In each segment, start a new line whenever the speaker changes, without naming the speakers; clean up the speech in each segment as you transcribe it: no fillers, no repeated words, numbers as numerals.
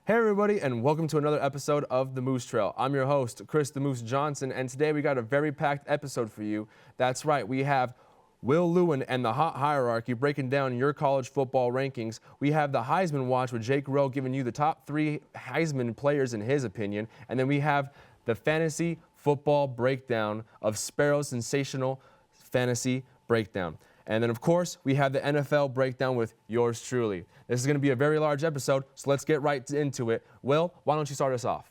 Hey everybody, and welcome to another episode of The Moose Trail. I'm your host, Chris the Moose Johnson, and today we got a very packed episode for you. That's right, we have Will Lewin and the Hot Hierarchy breaking down your college football rankings. We have the Heisman Watch with Jake Rowe giving you the top 3 Heisman players in his opinion, and then we have the Fantasy Football Breakdown of Sparrow's Sensational Fantasy Breakdown. And then, of course, we have the NFL breakdown with yours truly. This is going to be a very large episode, so let's get right into it. Will, why don't you start us off?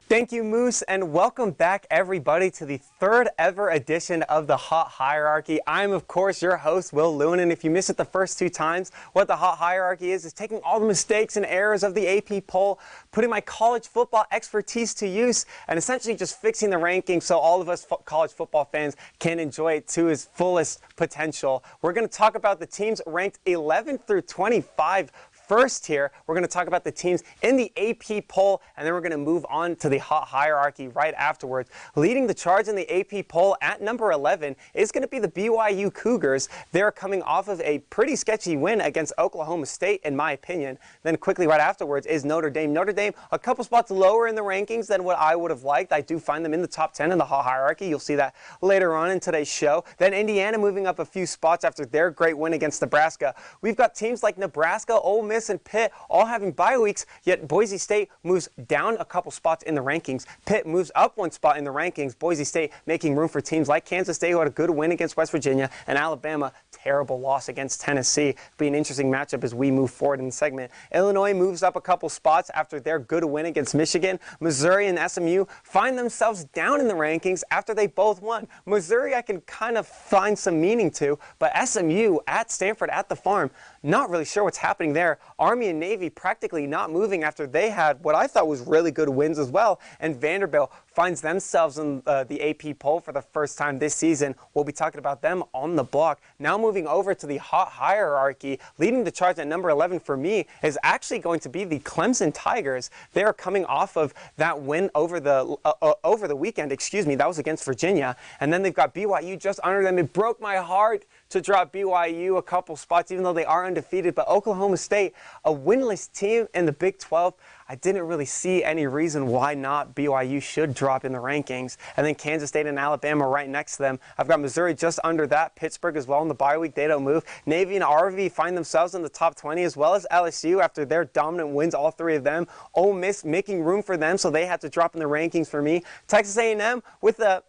Thank you, Moose, and welcome back, everybody, to the third ever edition of the Hot Hierarchy. I'm, of course, your host, Will Lewin, and if you missed it the first 2 times, what the Hot Hierarchy is taking all the mistakes and errors of the AP poll, putting my college football expertise to use, and essentially just fixing the rankings so all of us college football fans can enjoy it to its fullest potential. We're going to talk about the teams ranked 11 through 25 first here. We're going to talk about the teams in the AP poll, and then we're going to move on to the Hot Hierarchy right afterwards. Leading the charge in the AP poll at number 11 is going to be the BYU Cougars. They're coming off of a pretty sketchy win against Oklahoma State, in my opinion. Then quickly right afterwards is Notre Dame. Notre Dame, a couple spots lower in the rankings than what I would have liked. I do find them in the top 10 in the Hot Hierarchy. You'll see that later on in today's show. Then Indiana moving up a few spots after their great win against Nebraska. We've got teams like Nebraska, Ole Miss, and Pitt all having bye weeks, yet Boise State moves down a couple spots in the rankings. Pitt moves up 1 spot in the rankings. Boise State making room for teams like Kansas State, who had a good win against West Virginia, and Alabama, terrible loss against Tennessee. It'll be an interesting matchup as we move forward in the segment. Illinois moves up a couple spots after their good win against Michigan. Missouri and SMU find themselves down in the rankings after they both won. Missouri I can kind of find some meaning to, but SMU at Stanford at the Farm, not really sure what's happening there. Army and Navy practically not moving after they had what I thought was really good wins as well. And Vanderbilt finds themselves in the AP poll for the first time this season. We'll be talking about them on the block. Now moving over to the Hot Hierarchy, leading the charge at number 11 for me is actually going to be the Clemson Tigers. They are coming off of that win over the weekend. That was against Virginia. And then they've got BYU just under them. It broke my heart to drop BYU a couple spots, even though they are undefeated. But Oklahoma State, a winless team in the Big 12, I didn't really see any reason why not BYU should drop in the rankings. And then Kansas State and Alabama right next to them. I've got Missouri just under that. Pittsburgh as well in the bye week. They don't move. Navy and RV find themselves in the top 20, as well as LSU after their dominant wins, all 3 of them. Ole Miss making room for them, so they had to drop in the rankings for me. Texas A&M with a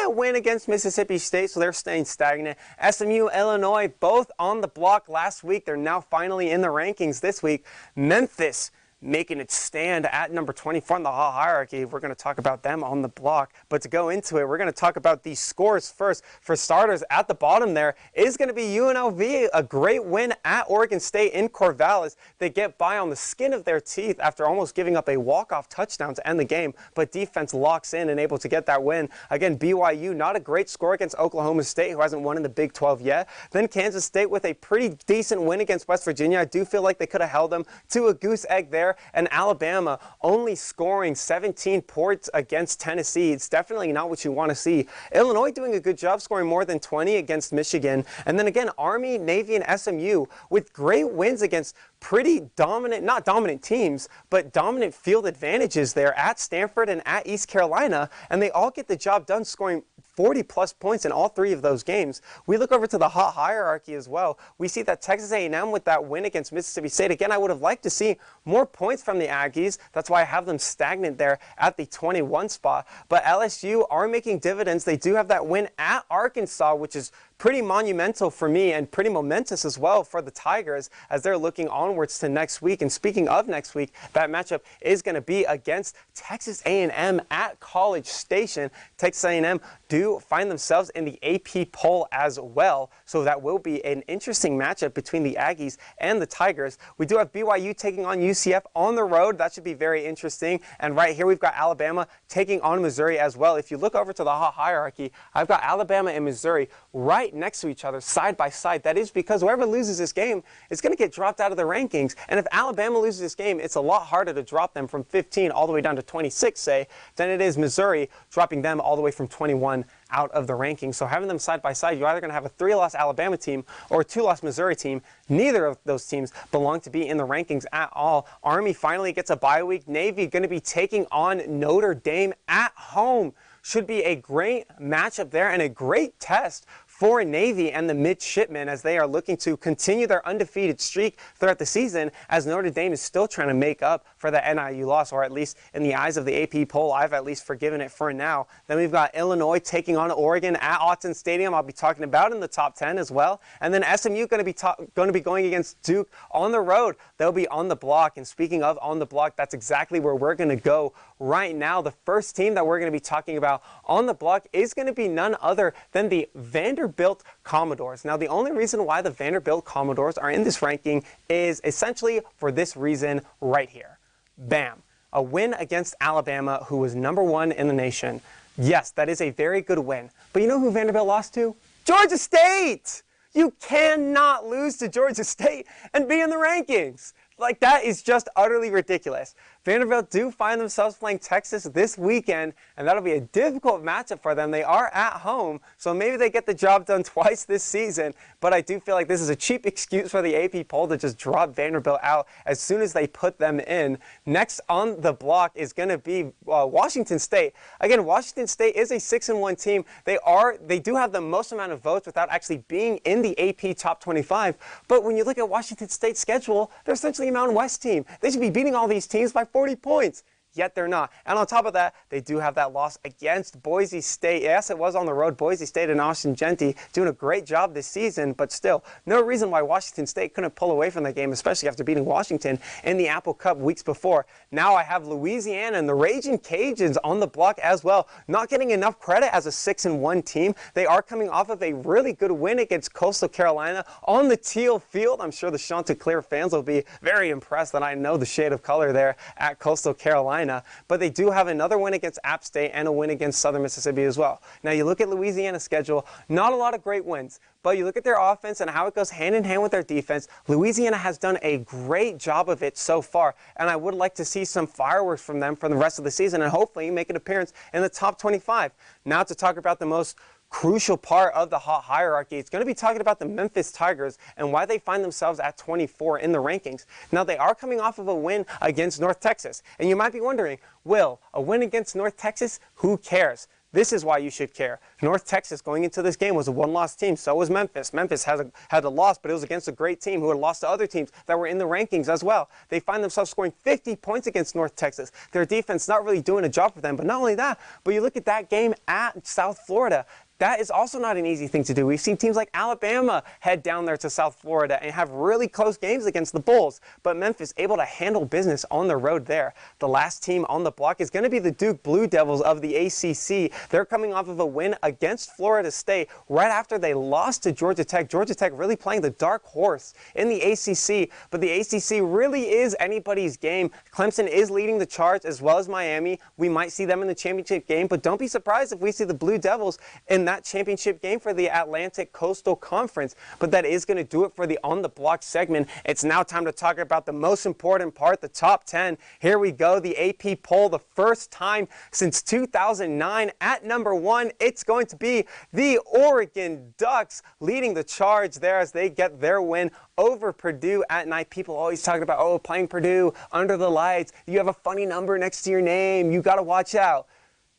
win against Mississippi State, so they're staying stagnant. SMU, Illinois, both on the block last week. They're now finally in the rankings this week. Memphis making it stand at number 24 in the Hot Hierarchy. We're going to talk about them on the block. But to go into it, we're going to talk about these scores first. For starters, at the bottom there is going to be UNLV, a great win at Oregon State in Corvallis. They get by on the skin of their teeth after almost giving up a walk-off touchdown to end the game, but defense locks in and able to get that win. Again, BYU, not a great score against Oklahoma State, who hasn't won in the Big 12 yet. Then Kansas State with a pretty decent win against West Virginia. I do feel like they could have held them to a goose egg there. And Alabama only scoring 17 points against Tennessee. It's definitely not what you want to see. Illinois doing a good job, scoring more than 20 against Michigan. And then again, Army, Navy, and SMU with great wins against pretty dominant, not dominant teams, but dominant field advantages there at Stanford and at East Carolina. And they all get the job done, scoring 40-plus points in all 3 of those games. We look over to the Hot Hierarchy as well. We see that Texas A&M with that win against Mississippi State. Again, I would have liked to see more points from the Aggies. That's why I have them stagnant there at the 21 spot. But LSU are making dividends. They do have that win at Arkansas, which is pretty monumental for me and pretty momentous as well for the Tigers as they're looking onwards to next week. And speaking of next week, that matchup is going to be against Texas A&M at College Station. Texas A&M do find themselves in the AP poll as well, so that will be an interesting matchup between the Aggies and the Tigers. We do have BYU taking on UCF on the road. That should be very interesting. And right here we've got Alabama taking on Missouri as well. If you look over to the Hot Hierarchy, I've got Alabama and Missouri right next to each other, side by side. That is because whoever loses this game is going to get dropped out of the rankings. And if Alabama loses this game, it's a lot harder to drop them from 15 all the way down to 26, say, than it is Missouri dropping them all the way from 21 out of the rankings. So having them side by side, you're either going to have a 3-loss Alabama team or a 2-loss Missouri team. Neither of those teams belong to be in the rankings at all. Army finally gets a bye week. Navy going to be taking on Notre Dame at home. Should be a great matchup there and a great test for Navy and the midshipmen as they are looking to continue their undefeated streak throughout the season, as Notre Dame is still trying to make up for the NIU loss, or at least in the eyes of the AP poll, I've at least forgiven it for now. Then we've got Illinois taking on Oregon at Autzen Stadium. I'll be talking about in the top 10 as well. And then SMU going to be going against Duke on the road. They'll be on the block. And speaking of on the block, that's exactly where we're going to go right now. The first team that we're going to be talking about on the block is going to be none other than the Vanderbilt Commodores. Now, the only reason why the Vanderbilt Commodores are in this ranking is essentially for this reason right here. Bam. A win against Alabama, who was #1 in the nation. Yes, that is a very good win. But you know who Vanderbilt lost to? Georgia State! You cannot lose to Georgia State and be in the rankings. Like, that is just utterly ridiculous. Vanderbilt do find themselves playing Texas this weekend, and that'll be a difficult matchup for them. They are at home, so maybe they get the job done twice this season, but I do feel like this is a cheap excuse for the AP poll to just drop Vanderbilt out as soon as they put them in. Next on the block is going to be Washington State. Again, Washington State is a 6-1 team. They do have the most amount of votes without actually being in the AP top 25, but when you look at Washington State's schedule, they're essentially a Mountain West team. They should be beating all these teams by 40 points. Yet they're not. And on top of that, they do have that loss against Boise State. Yes, it was on the road. Boise State and Austin Genty doing a great job this season, but still, no reason why Washington State couldn't pull away from the game, especially after beating Washington in the Apple Cup weeks before. Now I have Louisiana and the Raging Cajuns on the block as well. Not getting enough credit as a 6-1 team. They are coming off of a really good win against Coastal Carolina on the teal field. I'm sure the Chanticleer fans will be very impressed that I know the shade of color there at Coastal Carolina. But they do have another win against App State and a win against Southern Mississippi as well. Now you look at Louisiana's schedule, not a lot of great wins, but you look at their offense and how it goes hand in hand with their defense. Louisiana has done a great job of it so far, and I would like to see some fireworks from them for the rest of the season and hopefully make an appearance in the top 25. Now to talk about the most crucial part of the hot hierarchy, it's going to be talking about the Memphis Tigers and why they find themselves at 24 in the rankings. Now, they are coming off of a win against North Texas, and you might be wondering, Will, a win against North Texas, who cares? This is why you should care. North Texas going into this game was a one-loss team. So was Memphis. Memphis had a loss, but it was against a great team who had lost to other teams that were in the rankings as well. They find themselves scoring 50 points against North Texas. Their defense not really doing a job for them. But not only that, but you look at that game at South Florida. That is also not an easy thing to do. We've seen teams like Alabama head down there to South Florida and have really close games against the Bulls, but Memphis able to handle business on the road there. The last team on the block is going to be the Duke Blue Devils of the ACC. They're coming off of a win against Florida State right after they lost to Georgia Tech. Georgia Tech really playing the dark horse in the ACC, but the ACC really is anybody's game. Clemson is leading the charge as well as Miami. We might see them in the championship game, but don't be surprised if we see the Blue Devils in that championship game for the Atlantic Coastal Conference. But that is going to do it for the On the Block segment. It's now time to talk about the most important part, the top 10. Here we go, the AP poll, the first time since 2009 at #1. It's going to be the Oregon Ducks leading the charge there as they get their win over Purdue at night. People always talking about, oh, playing Purdue under the lights. You have a funny number next to your name. You got to watch out.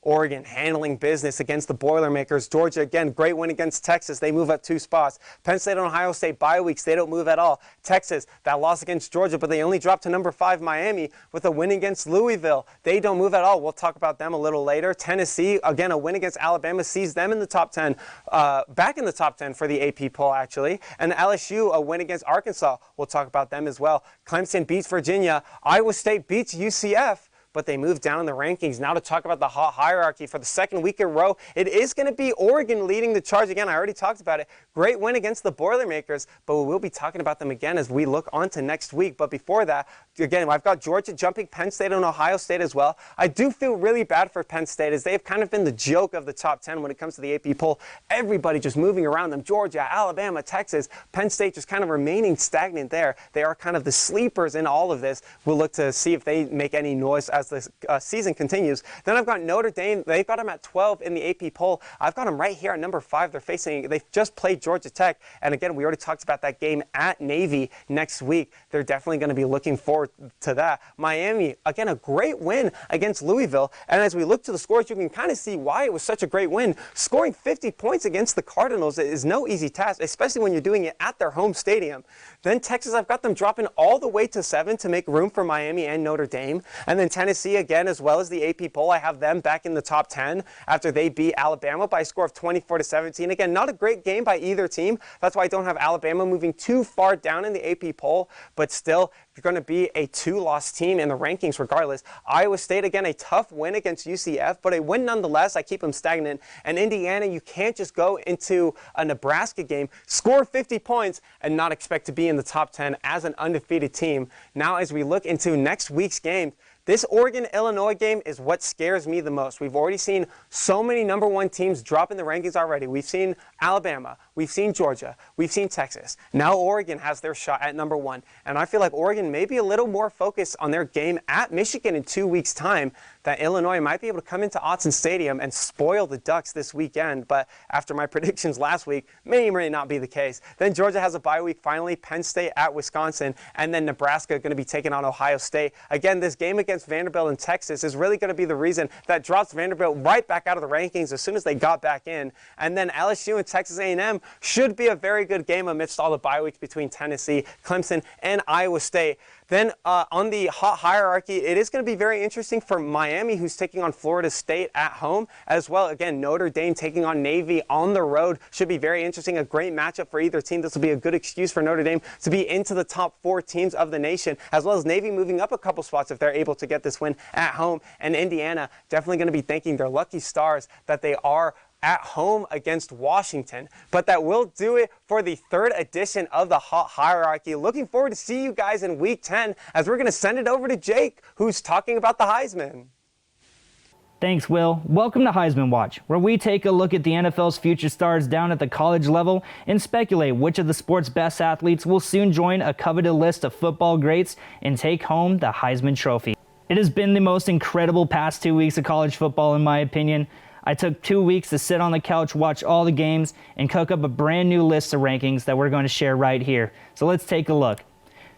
Oregon handling business against the Boilermakers. Georgia, again, great win against Texas. They move up 2 spots. Penn State and Ohio State bye weeks. They don't move at all. Texas, that loss against Georgia, but they only dropped to #5 Miami with a win against Louisville. They don't move at all. We'll talk about them a little later. Tennessee, again, a win against Alabama, sees them in the top 10, back in the top 10 for the AP poll, actually. And LSU, a win against Arkansas. We'll talk about them as well. Clemson beats Virginia. Iowa State beats UCF. But they move down in the rankings. Now to talk about the hot hierarchy for the second week in a row, it is going to be Oregon leading the charge again. I already talked about it. Great win against the Boilermakers, but we will be talking about them again as we look on to next week. But before that, again, I've got Georgia jumping Penn State and Ohio State as well. I do feel really bad for Penn State as they've kind of been the joke of the top 10 when it comes to the AP poll. Everybody just moving around them. Georgia, Alabama, Texas, Penn State just kind of remaining stagnant there. They are kind of the sleepers in all of this. We'll look to see if they make any noise as as the season continues. Then I've got Notre Dame. They've got them at 12 in the AP poll. I've got them right here at number 5. They've just played Georgia Tech. And again, we already talked about that game at Navy next week. They're definitely going to be looking forward to that. Miami, again, a great win against Louisville. And as we look to the scores, you can kind of see why it was such a great win. Scoring 50 points against the Cardinals is no easy task, especially when you're doing it at their home stadium. Then Texas, I've got them dropping all the way to 7 to make room for Miami and Notre Dame. And then Tennessee, again, as well as the AP poll, I have them back in the top 10 after they beat Alabama by a score of 24-17. Again, not a great game by either team. That's why I don't have Alabama moving too far down in the AP poll, but still, you're going to be a 2-loss team in the rankings regardless. Iowa State, again, a tough win against UCF, but a win nonetheless. I keep them stagnant. And Indiana, you can't just go into a Nebraska game, score 50 points, and not expect to be in the top 10 as an undefeated team. Now, as we look into next week's game, this Oregon-Illinois game is what scares me the most. We've already seen so many number 1 teams drop in the rankings already. We've seen Alabama, we've seen Georgia, we've seen Texas. Now Oregon has their shot at number 1. And I feel like Oregon may be a little more focused on their game at Michigan in 2 weeks' time, that Illinois might be able to come into Autzen Stadium and spoil the Ducks this weekend. But after my predictions last week, may not be the case. Then Georgia has a bye week finally, Penn State at Wisconsin, and then Nebraska going to be taking on Ohio State. Again, this game against Vanderbilt and Texas is really going to be the reason that drops Vanderbilt right back out of the rankings as soon as they got back in. And then LSU and Texas A&M should be a very good game amidst all the bye weeks between Tennessee, Clemson, and Iowa State. Then on the hot hierarchy, it is going to be very interesting for Miami, who's taking on Florida State at home, as well. Again, Notre Dame taking on Navy on the road. Should be very interesting. A great matchup for either team. This will be a good excuse for Notre Dame to be into the top 4 teams of the nation, as well as Navy moving up a couple spots if they're able to get this win at home. And Indiana definitely going to be thanking their lucky stars that they are at home against Washington. But that will do it for the 3rd edition of the Hot Hierarchy. Looking forward to see you guys in week 10 as we're going to send it over to Jake, who's talking about the Heisman.
Thanks, Will. Welcome to Heisman Watch, where we take a look at the NFL's future stars down at the college level and speculate which of the sport's best athletes will soon join a coveted list of football greats and take home the Heisman Trophy. It has been the most incredible past 2 weeks of college football, in my opinion. I took 2 weeks to sit on the couch, watch all the games, and cook up a brand new list of rankings that we're going to share right here. So let's take a look.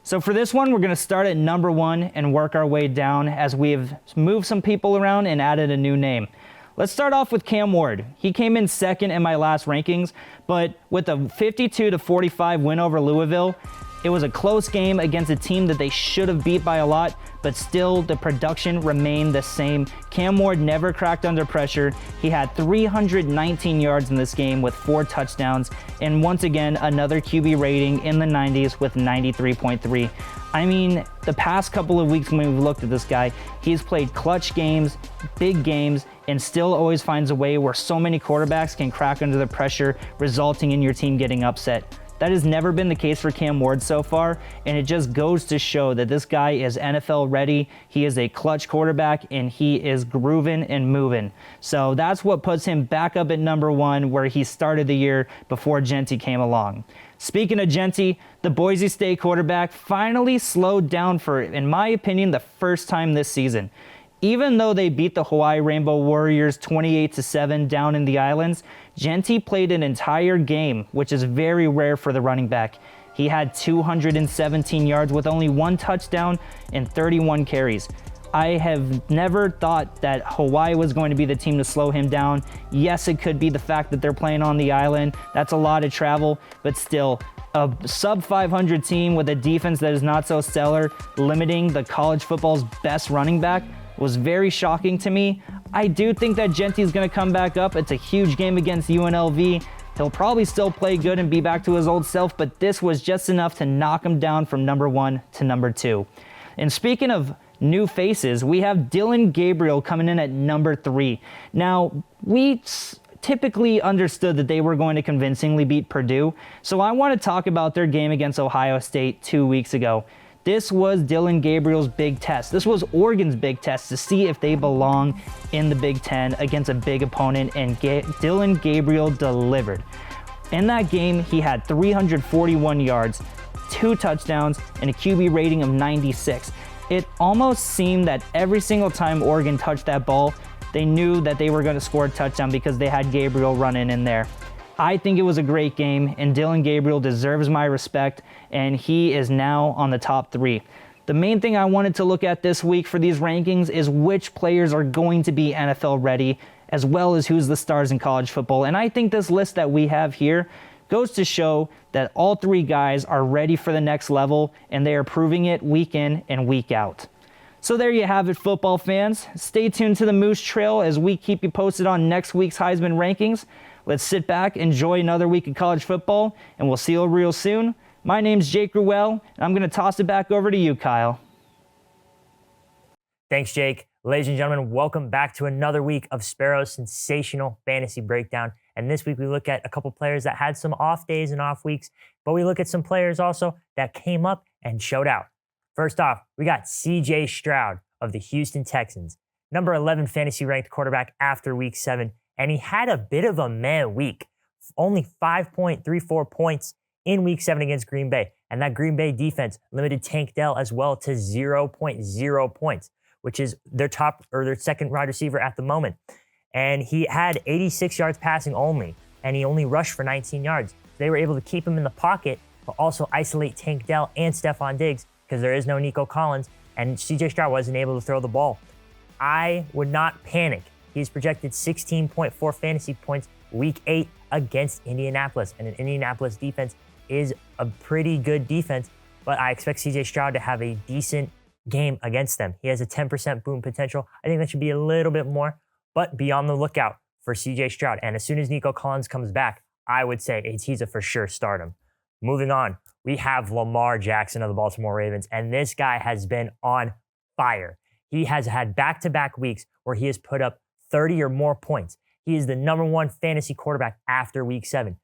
So for this one, we're going to start at number 1 and work our way down as we have moved some people around and added a new name. Let's start off with Cam Ward. He came in 2nd in my last rankings, but with a 52-45 win over Louisville, it was a close game against a team that they should have beat by a lot, but still the production remained the same. Cam Ward never cracked under pressure. He had 319 yards in this game with 4 touchdowns, and once again, another QB rating in the 90s with 93.3. I mean, the past couple of weeks when we've looked at this guy, he's played clutch games, big games, and still always finds a way where so many quarterbacks can crack under the pressure, resulting in your team getting upset. That has never been the case for Cam Ward so far, and it just goes to show that this guy is NFL ready. He is a clutch quarterback, and he is grooving and moving. So that's what puts him back up at number 1, where he started the year before Genty came along. Speaking of Genty, the Boise State quarterback finally slowed down for, in my opinion, the first time this season. Even though they beat the Hawaii Rainbow Warriors 28-7 down in the islands, Genty played an entire game, which is very rare for the running back. He had 217 yards with only 1 touchdown and 31 carries. I have never thought that Hawaii was going to be the team to slow him down. Yes, it could be the fact that they're playing on the island. That's a lot of travel, but still, a sub 500 team with a defense that is not so stellar, limiting the college football's best running back, was very shocking to me. I do think that Genty is going to come back up. It's a huge game against UNLV. He'll probably still play good and be back to his old self, but this was just enough to knock him down from number 1 to number 2. And speaking of new faces, we have Dylan Gabriel coming in at number 3. Now, we typically understood that they were going to convincingly beat Purdue, so I want to talk about their game against Ohio State 2 weeks ago. This was Dylan Gabriel's big test. This was Oregon's big test to see if they belong in the Big Ten against a big opponent, and Dylan Gabriel delivered. In that game, he had 341 yards, 2 touchdowns, and a QB rating of 96. It almost seemed that every single time Oregon touched that ball, they knew that they were going to score a touchdown because they had Gabriel running in there. I think it was a great game, and Dillon Gabriel deserves my respect, and he is now on the top 3. The main thing I wanted to look at this week for these rankings is which players are going to be NFL ready, as well as who's the stars in college football. And I think this list that we have here goes to show that all 3 guys are ready for the next level, and they are proving it week in and week out. So there you have it, football fans. Stay tuned to the Moose Trail as we keep you posted on next week's Heisman rankings. Let's sit back, enjoy another week of college football, and we'll see you real soon. My name's Jake Ruel, and I'm going to toss it back over to you, Kyle.
Thanks, Jake. Ladies and gentlemen, welcome back to another week of Sparrow's sensational fantasy breakdown. And this week we look at a couple players that had some off days and off weeks, but we look at some players also that came up and showed out. First off, we got C.J. Stroud of the Houston Texans, number 11 fantasy ranked quarterback after week 7, and he had a bit of a meh week. Only 5.34 points in week 7 against Green Bay, and that Green Bay defense limited Tank Dell as well to 0.0 points, which is their second wide receiver at the moment. And he had 86 yards passing only, and he only rushed for 19 yards. They were able to keep him in the pocket, but also isolate Tank Dell and Stephon Diggs, because there is no Nico Collins, and CJ Stroud wasn't able to throw the ball. I would not panic. He's projected 16.4 fantasy points week 8 against Indianapolis, and an Indianapolis defense is a pretty good defense, but I expect CJ Stroud to have a decent game against them. He has a 10% boom potential. I think that should be a little bit more, but be on the lookout for CJ Stroud. And as soon as Nico Collins comes back, I would say he's a for sure stardom. Moving on, we have Lamar Jackson of the Baltimore Ravens, and this guy has been on fire. He has had back-to-back weeks where he has put up 30 or more points. He is the number 1 fantasy quarterback after week 7.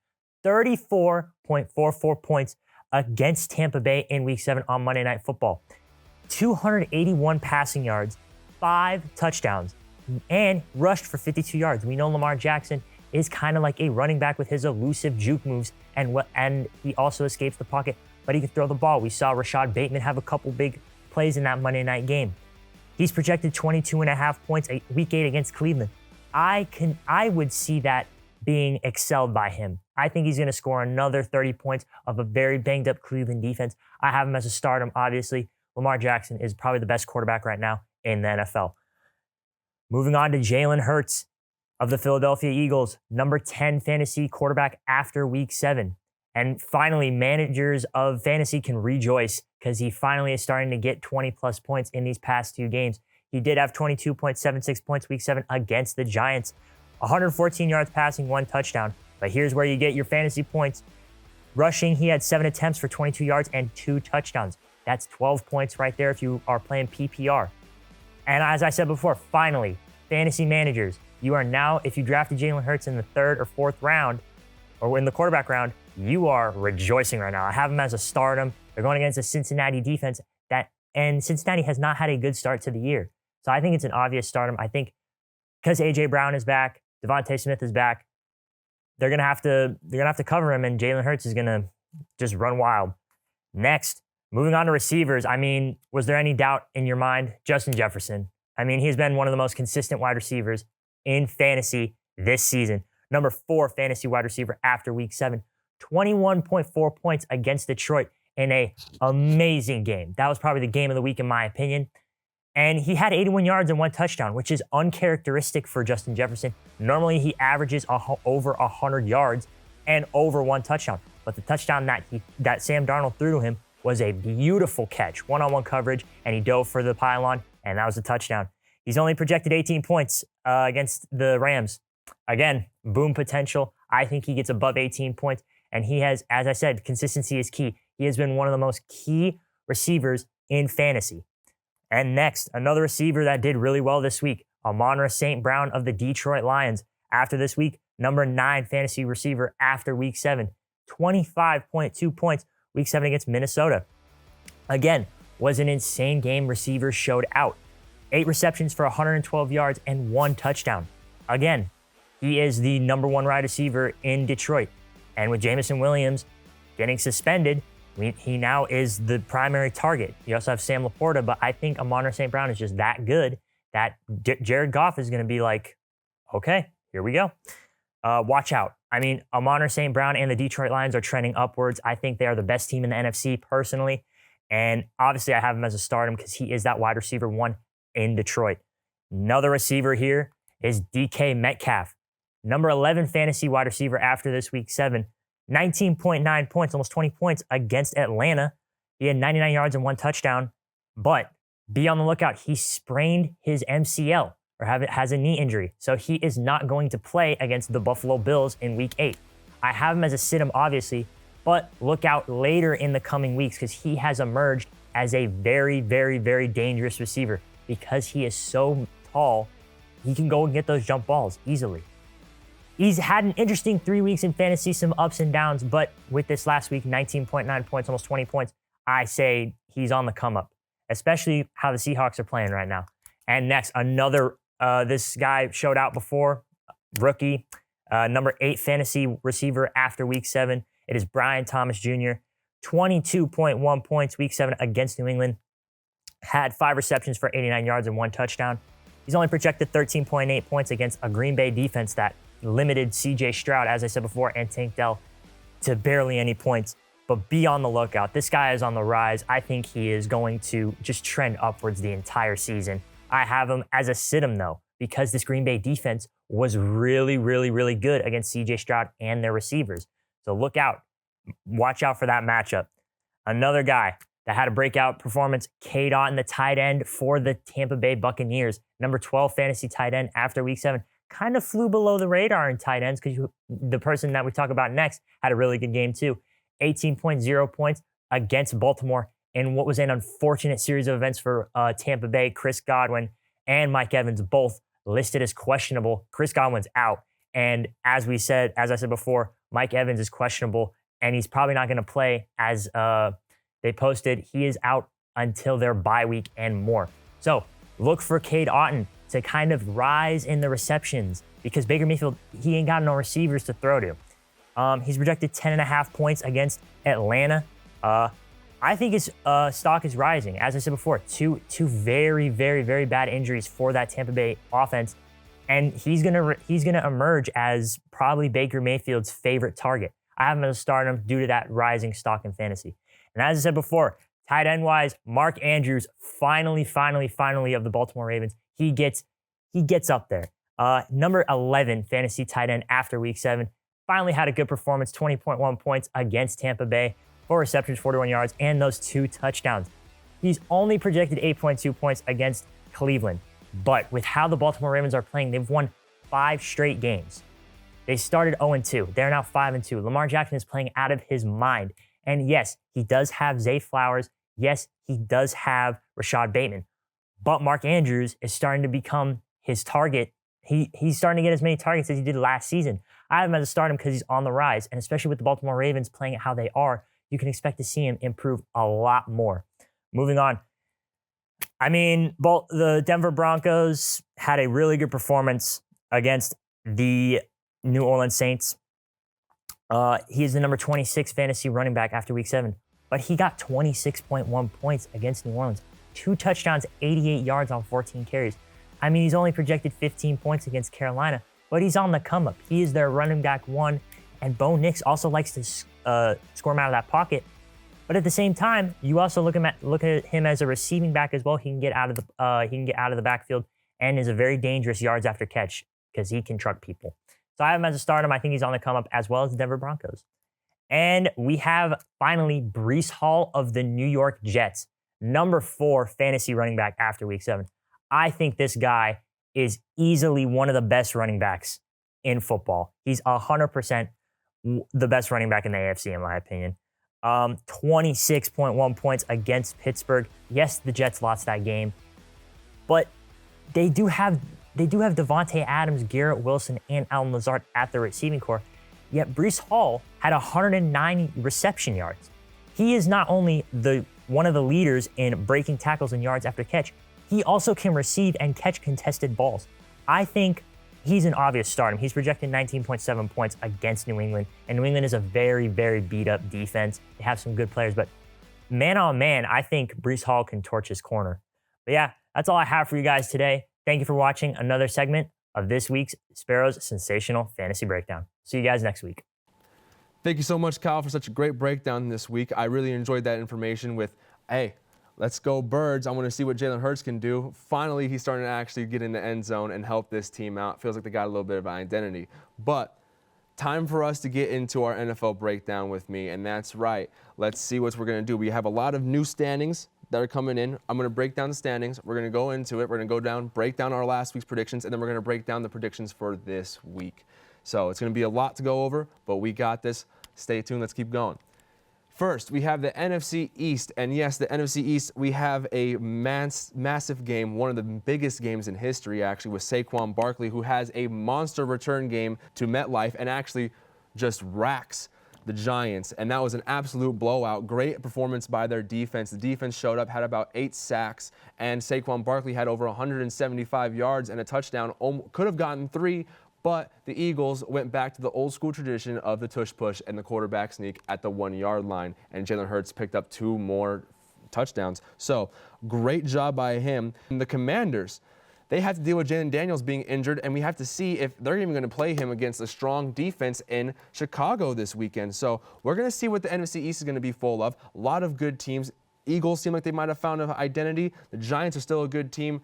34.44 points against Tampa Bay in week 7 on Monday Night Football. 281 passing yards, 5 touchdowns, and rushed for 52 yards. We know Lamar Jackson is kind of like a running back with his elusive juke moves, and he also escapes the pocket, but he can throw the ball. We saw Rashad Bateman have a couple big plays in that Monday night game. He's projected 22.5 points week 8 against Cleveland. I would see that being excelled by him. I think he's going to score another 30 points of a very banged up Cleveland defense. I have him as a stardom, obviously. Lamar Jackson is probably the best quarterback right now in the NFL. Moving on to Jalen Hurts of the Philadelphia Eagles, number 10 fantasy quarterback after week 7. And finally, managers of fantasy can rejoice because he finally is starting to get 20 plus points in these past 2 games. He did have 22.76 points week 7 against the Giants, 114 yards passing, 1 touchdown. But here's where you get your fantasy points. Rushing, he had 7 attempts for 22 yards and 2 touchdowns. That's 12 points right there if you are playing PPR. And as I said before, finally, fantasy managers, you are now, if you drafted Jalen Hurts in the 3rd or 4th round, or in the quarterback round, you are rejoicing right now. I have him as a stardom. They're going against a Cincinnati defense and Cincinnati has not had a good start to the year. So I think it's an obvious stardom. I think because AJ Brown is back, Devontae Smith is back, they're gonna have to cover him, and Jalen Hurts is gonna just run wild. Next, moving on to receivers. I mean, was there any doubt in your mind? Justin Jefferson. I mean, he's been one of the most consistent wide receivers in fantasy this season. Number 4 fantasy wide receiver after week 7. 21.4 points against Detroit in a amazing game. That was probably the game of the week in my opinion. And he had 81 yards and 1 touchdown, which is uncharacteristic for Justin Jefferson. Normally he averages over 100 yards and over 1 touchdown. But the touchdown that Sam Darnold threw to him was a beautiful catch, one-on-one coverage, and he dove for the pylon, and that was a touchdown. He's only projected 18 points against the Rams. Again, boom potential. I think he gets above 18 points, and he has, as I said, consistency is key. He has been one of the most key receivers in fantasy. And next, another receiver that did really well this week, Amon-Ra St. Brown of the Detroit Lions. After this week, number 9 fantasy receiver after week 7. 25.2 points week 7 against Minnesota. Again, was an insane game. Receivers showed out. 8 receptions for 112 yards and 1 touchdown. Again, he is the number 1 wide receiver in Detroit. And with Jameson Williams getting suspended, He now is the primary target. You also have Sam Laporta, but I think Amon St. Brown is just that good that Jared Goff is going to be like, okay, here we go. Watch out. I mean, Amon St. Brown and the Detroit Lions are trending upwards. I think they are the best team in the NFC personally. And obviously I have him as a stardom because he is that wide receiver 1 in Detroit. Another receiver here is DK Metcalf. Number 11 fantasy wide receiver after this week 7. 19.9 points, almost 20 points against Atlanta. He had 99 yards and 1 touchdown. But be on the lookout. He sprained his MCL or has a knee injury. So he is not going to play against the Buffalo Bills in week 8. I have him as a sit-em, obviously, but look out later in the coming weeks because he has emerged as a very, very, very dangerous receiver because he is so tall. He can go and get those jump balls easily. He's had an interesting 3 weeks in fantasy, some ups and downs, but with this last week, 19.9 points, almost 20 points, I say he's on the come up, especially how the Seahawks are playing right now. And next, another, this guy showed out before, rookie, number 8 fantasy receiver after week 7. It is Brian Thomas Jr., 22.1 points week 7 against New England, had 5 receptions for 89 yards and 1 touchdown. He's only projected 13.8 points against a Green Bay defense that limited CJ Stroud, as I said before, and Tank Dell to barely any points. But be on the lookout. This guy is on the rise. I think he is going to just trend upwards the entire season. I have him as a sit-em, though, because this Green Bay defense was really, really, really good against CJ Stroud and their receivers. So look out. Watch out for that matchup. Another guy that had a breakout performance, Cade Otton, the tight end for the Tampa Bay Buccaneers. Number 12 fantasy tight end after week 7. Kind of flew below the radar in tight ends because the person that we talk about next had a really good game too. 18.0 points against Baltimore in what was an unfortunate series of events for Tampa Bay. Chris Godwin and Mike Evans both listed as questionable. Chris Godwin's out. And as I said before, Mike Evans is questionable and he's probably not going to play as they posted. He is out until their bye week and more. So look for Cade Otton to kind of rise in the receptions because Baker Mayfield, he ain't got no receivers to throw to. He's projected 10.5 points against Atlanta. I think his stock is rising. As I said before, two very, very, very bad injuries for that Tampa Bay offense. And he's gonna emerge as probably Baker Mayfield's favorite target. I have him as a stardom due to that rising stock in fantasy. And as I said before, tight end wise, Mark Andrews, finally of the Baltimore Ravens, he gets up there. Number 11 fantasy tight end after week 7. Finally had a good performance, 20.1 points against Tampa Bay, 4 receptions, 41 yards, and those 2 touchdowns. He's only projected 8.2 points against Cleveland. But with how the Baltimore Ravens are playing, they've won 5 straight games. They started 0-2. They're now 5-2. Lamar Jackson is playing out of his mind. And yes, he does have Zay Flowers. Yes, he does have Rashad Bateman. But Mark Andrews is starting to become his target. He's starting to get as many targets as he did last season. I have him as a stardom because he's on the rise. And especially with the Baltimore Ravens playing it how they are, you can expect to see him improve a lot more. Moving on. I mean, the Denver Broncos had a really good performance against the New Orleans Saints. He is the number 26 fantasy running back after week 7. But he got 26.1 points against New Orleans. 2 touchdowns, 88 yards on 14 carries. I mean, he's only projected 15 points against Carolina, but he's on the come up. He is their running back 1, and Bo Nix also likes to score him out of that pocket. But at the same time, you also look at him as a receiving back as well. He can get out of the backfield and is a very dangerous yards after catch because he can truck people. So I have him as a stardom. I think he's on the come up as well as the Denver Broncos. And we have finally Breece Hall of the New York Jets, number 4 fantasy running back after week 7. I think this guy is easily one of the best running backs in football. He's 100% the best running back in the AFC, in my opinion. 26.1 points against Pittsburgh. Yes, the Jets lost that game, but they do have Devontae Adams, Garrett Wilson, and Allen Lazard at the receiving core. Yet Breece Hall had 109 reception yards. He is not only one of the leaders in breaking tackles and yards after catch, he also can receive and catch contested balls. I think he's an obvious start. He's projected 19.7 points against New England, and New England is a very, very beat-up defense. They have some good players, but man on man, I think Breece Hall can torch his corner. But yeah, that's all I have for you guys today. Thank you for watching another segment of this week's Sparrows Sensational Fantasy Breakdown. See you guys next week.
Thank you so much, Kyle, for such a great breakdown this week. I really enjoyed that information with, hey, let's go Birds. I want to see what Jalen Hurts can do. Finally, he's starting to actually get in the end zone and help this team out. Feels like they got a little bit of an identity. But time for us to get into our NFL breakdown with me, and that's right. Let's see what we're going to do. We have a lot of new standings that are coming in. I'm going to break down the standings. We're going to go into it. We're going to go down, break down our last week's predictions, and then we're going to break down the predictions for this week. So it's going to be a lot to go over, but we got this. Stay tuned. Let's keep going. First, we have the NFC East. And yes, the NFC East, we have a massive game, one of the biggest games in history, actually, with Saquon Barkley, who has a monster return game to MetLife and actually just racks the Giants. And that was an absolute blowout. Great performance by their defense. The defense showed up, had about 8 sacks, and Saquon Barkley had over 175 yards and a touchdown. Could have gotten 3, but the Eagles went back to the old school tradition of the tush push and the quarterback sneak at the 1-yard line, and Jalen Hurts picked up 2 more touchdowns. So great job by him. And the Commanders, they had to deal with Jalen Daniels being injured, and we have to see if they're even going to play him against a strong defense in Chicago this weekend. So we're going to see what the NFC East is going to be full of. A lot of good teams. Eagles seem like they might have found an identity. The Giants are still a good team.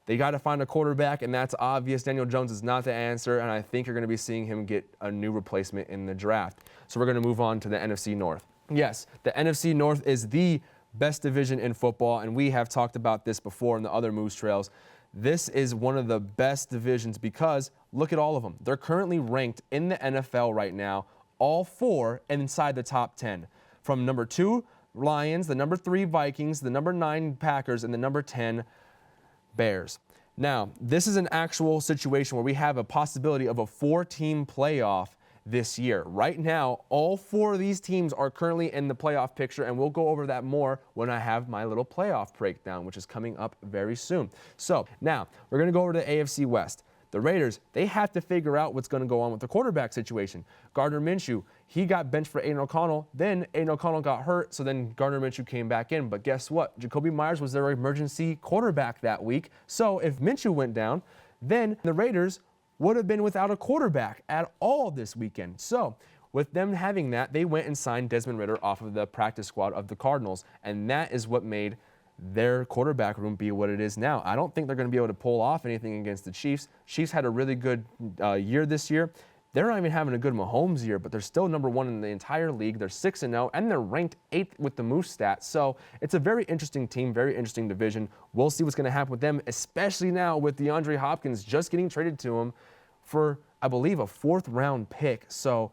They got to find a quarterback, and that's obvious. Daniel Jones is not the answer, and I think you're going to be seeing him get a new replacement in the draft. So we're going to move on to the NFC North. Yes, the NFC North is the best division in football, and we have talked about this before in the other Moose Trails. This is one of the best divisions because look at all of them. They're currently ranked in the NFL right now, all 4 inside the top 10. From number 2, Lions, the number 3, Vikings, the number 9, Packers, and the number 10, Bears. Now, this is an actual situation where we have a possibility of a 4-team playoff this year. Right now, all 4 of these teams are currently in the playoff picture, and we'll go over that more when I have my little playoff breakdown, which is coming up very soon. So now, we're going to go over to the AFC West. The Raiders, they have to figure out what's going to go on with the quarterback situation. Gardner Minshew, he got benched for Aiden O'Connell. Then Aiden O'Connell got hurt, so then Gardner Minshew came back in. But guess what? Jacoby Myers was their emergency quarterback that week. So if Minshew went down, then the Raiders would have been without a quarterback at all this weekend. So with them having that, they went and signed Desmond Ridder off of the practice squad of the Cardinals, and that is what made their quarterback room be what it is now. I don't think they're going to be able to pull off anything against the Chiefs. Chiefs had a really good year this year. They're not even having a good Mahomes year, but they're still number 1 in the entire league. They're 6-0, and they're ranked 8th with the Moose stats. So it's a very interesting team, very interesting division. We'll see what's going to happen with them, especially now with DeAndre Hopkins just getting traded to him for, I believe, a 4th-round pick. So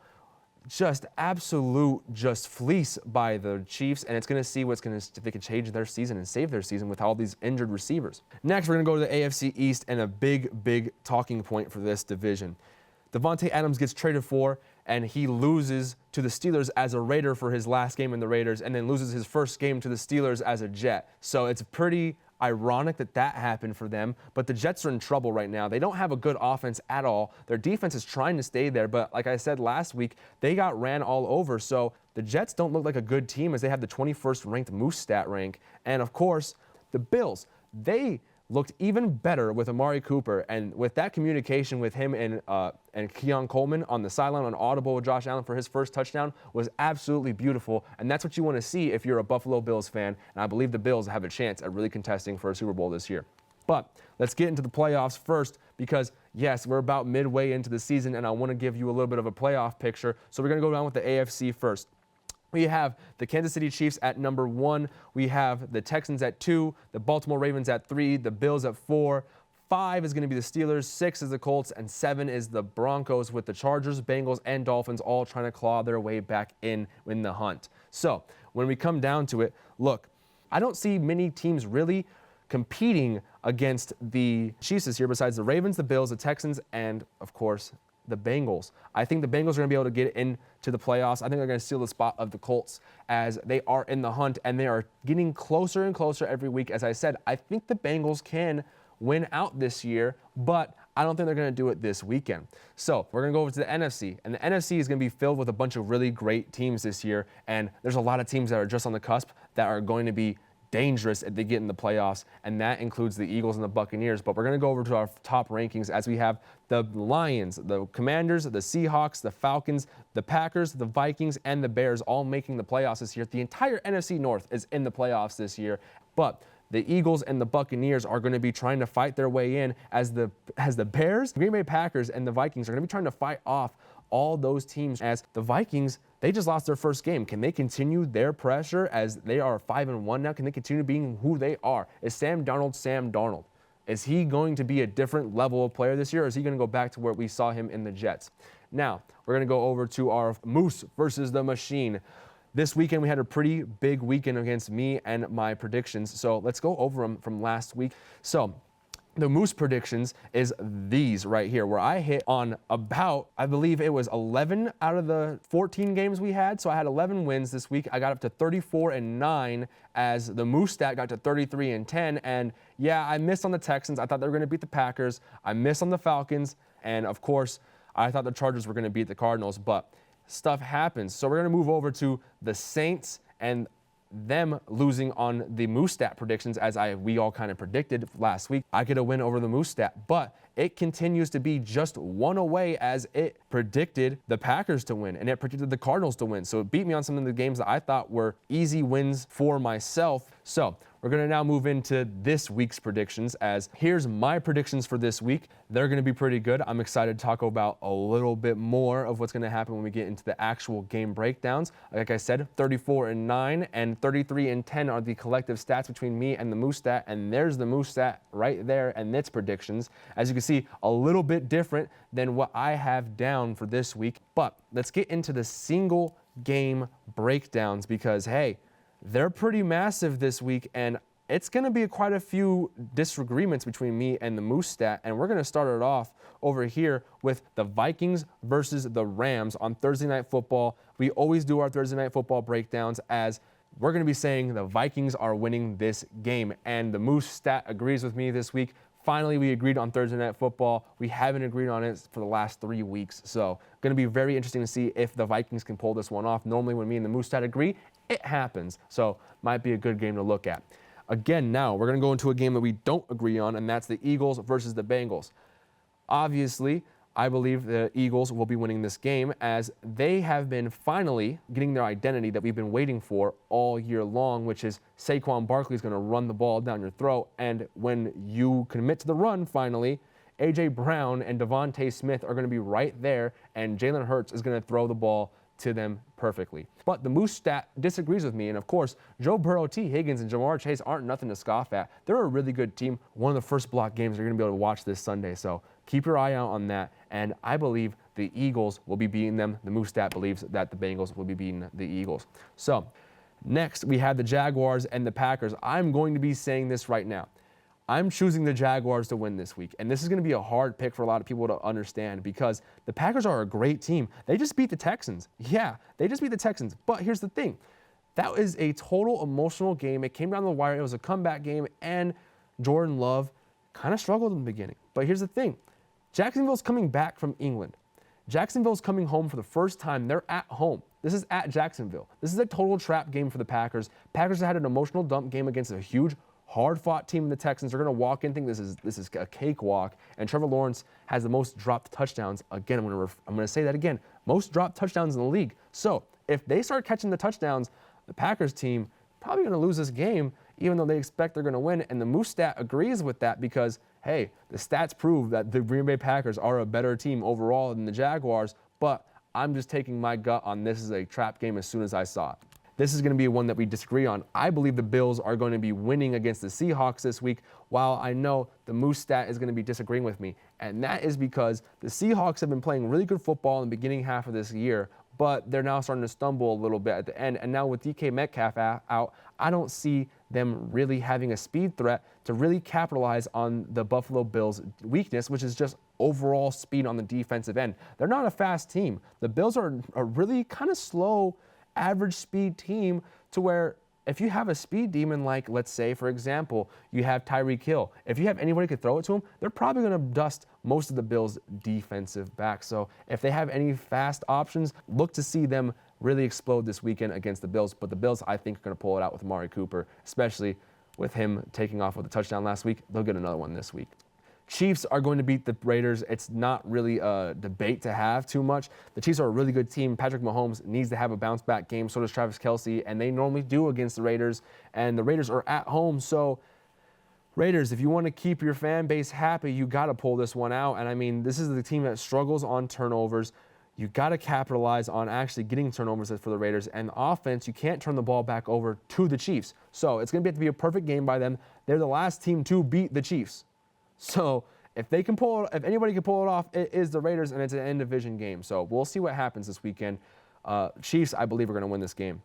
just absolute fleece by the Chiefs, and it's going to see if they can change their season and save their season with all these injured receivers. Next, we're going to go to the AFC East, and a big talking point for this division. Devontae Adams gets traded for, and he loses to the Steelers as a Raider for his last game in the Raiders, and then loses his first game to the Steelers as a Jet. So it's pretty ironic that happened for them, but the Jets are in trouble right now. They don't have a good offense at all. Their defense is trying to stay there, but like I said last week, they got ran all over. So the Jets don't look like a good team as they have the 21st ranked Moose stat rank. And of course, the Bills, they looked even better with Amari Cooper, and with that communication with him and Keon Coleman on the sideline on audible with Josh Allen for his first touchdown was absolutely beautiful, and that's what you want to see if you're a Buffalo Bills fan, and I believe the Bills have a chance at really contesting for a Super Bowl this year. But let's get into the playoffs first because, yes, we're about midway into the season, and I want to give you a little bit of a playoff picture, so we're going to go down with the AFC first. We have the Kansas City Chiefs at number 1. We have the Texans at 2, the Baltimore Ravens at 3, the Bills at 4. 5 is going to be the Steelers, 6 is the Colts, and 7 is the Broncos, with the Chargers, Bengals, and Dolphins all trying to claw their way back in the hunt. So when we come down to it, look, I don't see many teams really competing against the Chiefs this year besides the Ravens, the Bills, the Texans, and, of course, the Bengals. I think the Bengals are going to be able to get into the playoffs. I think they're going to steal the spot of the Colts as they are in the hunt, and they are getting closer and closer every week. As I said, I think the Bengals can win out this year, but I don't think they're going to do it this weekend. So we're going to go over to the NFC, and the NFC is going to be filled with a bunch of really great teams this year, and there's a lot of teams that are just on the cusp that are going to be dangerous if they get in the playoffs, and that includes the Eagles and the Buccaneers. But we're going to go over to our top rankings as we have the Lions, the Commanders, the Seahawks, the Falcons, the Packers, the Vikings, and the Bears all making the playoffs this year. The entire NFC North is in the playoffs this year, but the Eagles and the Buccaneers are going to be trying to fight their way in as the Bears, Green Bay Packers, and the Vikings are going to be trying to fight off all those teams. As the Vikings, they just lost their first game. Can they continue their pressure as they are 5-1 now? Can they continue being who they are? Is Sam Darnold Sam Darnold? Is he going to be a different level of player this year, or is he going to go back to where we saw him in the Jets? Now, we're going to go over to our Moose versus the Machine. This weekend, we had a pretty big weekend against me and my predictions. So let's go over them from last week. So the Moose predictions is these right here, where I hit on about, I believe it was 11 out of the 14 games we had. So I had 11 wins this week. I got up to 34-9 as the Moose stat got to 33-10. And yeah, I missed on the Texans. I thought they were going to beat the Packers. I missed on the Falcons. And of course, I thought the Chargers were going to beat the Cardinals, but stuff happens. So we're going to move over to the Saints and them losing on the Moose stat predictions, as we all kind of predicted last week. I get a win over the Moose stat, but it continues to be just one away as it predicted the Packers to win and it predicted the Cardinals to win. So it beat me on some of the games that I thought were easy wins for myself. So we're going to now move into this week's predictions, as here's my predictions for this week. They're going to be pretty good. I'm excited to talk about a little bit more of what's going to happen when we get into the actual game breakdowns. Like I said, 34-9 and 33-10 are the collective stats between me and the Moose stat, and there's the Moose stat right there and its predictions. As you can see, a little bit different than what I have down for this week. But let's get into the single game breakdowns, because hey, they're pretty massive this week, and it's going to be quite a few disagreements between me and the Moose stat. And we're going to start it off over here with the Vikings versus the Rams on Thursday Night Football. We always do our Thursday Night Football breakdowns, as we're going to be saying the Vikings are winning this game. And the Moose stat agrees with me this week. Finally, we agreed on Thursday Night Football. We haven't agreed on it for the last 3 weeks. So going to be very interesting to see if the Vikings can pull this one off. Normally, when me and the Moose stat agree, it happens. So might be a good game to look at. Again, now we're going to go into a game that we don't agree on, and that's the Eagles versus the Bengals. Obviously, I believe the Eagles will be winning this game, as they have been finally getting their identity that we've been waiting for all year long, which is Saquon Barkley is going to run the ball down your throat. And when you commit to the run, finally, A.J. Brown and Devontae Smith are going to be right there, and Jalen Hurts is going to throw the ball to them perfectly. But the Moose stat disagrees with me, and of course, Joe Burrow, T. Higgins, and Jamar Chase aren't nothing to scoff at. They're a really good team. One of the first block games you're going to be able to watch this Sunday, so keep your eye out on that. And I believe the Eagles will be beating them. The Moose stat believes that the Bengals will be beating the Eagles. So next, we have the Jaguars and the Packers. I'm going to be saying this right now. I'm choosing the Jaguars to win this week, and this is going to be a hard pick for a lot of people to understand, because the Packers are a great team. They just beat the Texans. Yeah, they just beat the Texans, but here's the thing. That was a total emotional game. It came down the wire. It was a comeback game, and Jordan Love kind of struggled in the beginning. But here's the thing. Jacksonville's coming back from England. Jacksonville's coming home for the first time. They're at home. This is at Jacksonville. This is a total trap game for the Packers. Packers had an emotional dump game against a huge, hard-fought team in the Texans. They're going to walk in, think this is a cakewalk. And Trevor Lawrence has the most dropped touchdowns. Again, I'm going to say that again. Most dropped touchdowns in the league. So if they start catching the touchdowns, the Packers team probably going to lose this game, even though they expect they're going to win. And the Moose stat agrees with that, because, hey, the stats prove that the Green Bay Packers are a better team overall than the Jaguars. But I'm just taking my gut on this as a trap game as soon as I saw it. This is going to be one that we disagree on. I believe the Bills are going to be winning against the Seahawks this week, while I know the Moose stat is going to be disagreeing with me. And that is because the Seahawks have been playing really good football in the beginning half of this year, but they're now starting to stumble a little bit at the end. And now with DK Metcalf out, I don't see them really having a speed threat to really capitalize on the Buffalo Bills' weakness, which is just overall speed on the defensive end. They're not a fast team. The Bills are a really kind of slow, average speed team, to where if you have a speed demon, like, let's say, for example, you have Tyreek Hill. If you have anybody who could throw it to him, they're probably going to dust most of the Bills' defensive backs. So if they have any fast options, look to see them really explode this weekend against the Bills. But the Bills, I think, are going to pull it out with Amari Cooper, especially with him taking off with a touchdown last week. They'll get another one this week. Chiefs are going to beat the Raiders. It's not really a debate to have too much. The Chiefs are a really good team. Patrick Mahomes needs to have a bounce-back game. So does Travis Kelce, and they normally do against the Raiders. And the Raiders are at home, so Raiders, if you want to keep your fan base happy, you got to pull this one out. And I mean, this is the team that struggles on turnovers. You got to capitalize on actually getting turnovers for the Raiders. And the offense, you can't turn the ball back over to the Chiefs. So it's going to have to be a perfect game by them. They're the last team to beat the Chiefs. So if anybody can pull it off, it is the Raiders, and it's an end division game. So we'll see what happens this weekend. Chiefs, I believe, are going to win this game.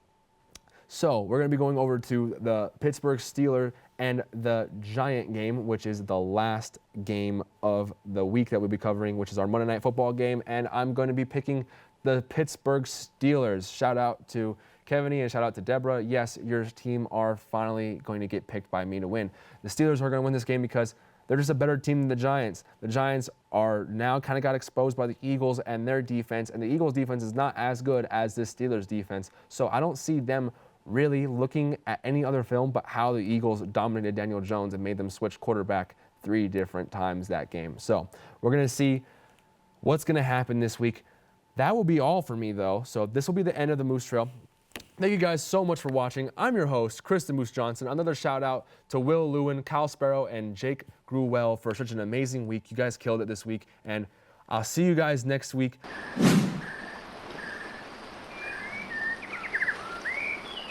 So we're going to be going over to the Pittsburgh Steelers and the Giant game, which is the last game of the week that we'll be covering, which is our Monday Night Football game. And I'm going to be picking the Pittsburgh Steelers. Shout out to Kevin and shout out to Deborah. Yes, your team are finally going to get picked by me to win. The Steelers are going to win this game because they're just a better team than the Giants. The Giants are now kind of got exposed by the Eagles and their defense, and the Eagles' defense is not as good as the Steelers' defense. So I don't see them really looking at any other film but how the Eagles dominated Daniel Jones and made them switch quarterback 3 different times that game. So we're going to see what's going to happen this week. That will be all for me, though. So this will be the end of the Moose Trail. Thank you guys so much for watching. I'm your host, Chris the Moose Johnson. Another shout out to Will Lewin, Kyle Sparrow, and Jake Gruwell for such an amazing week. You guys killed it this week, and I'll see you guys next week.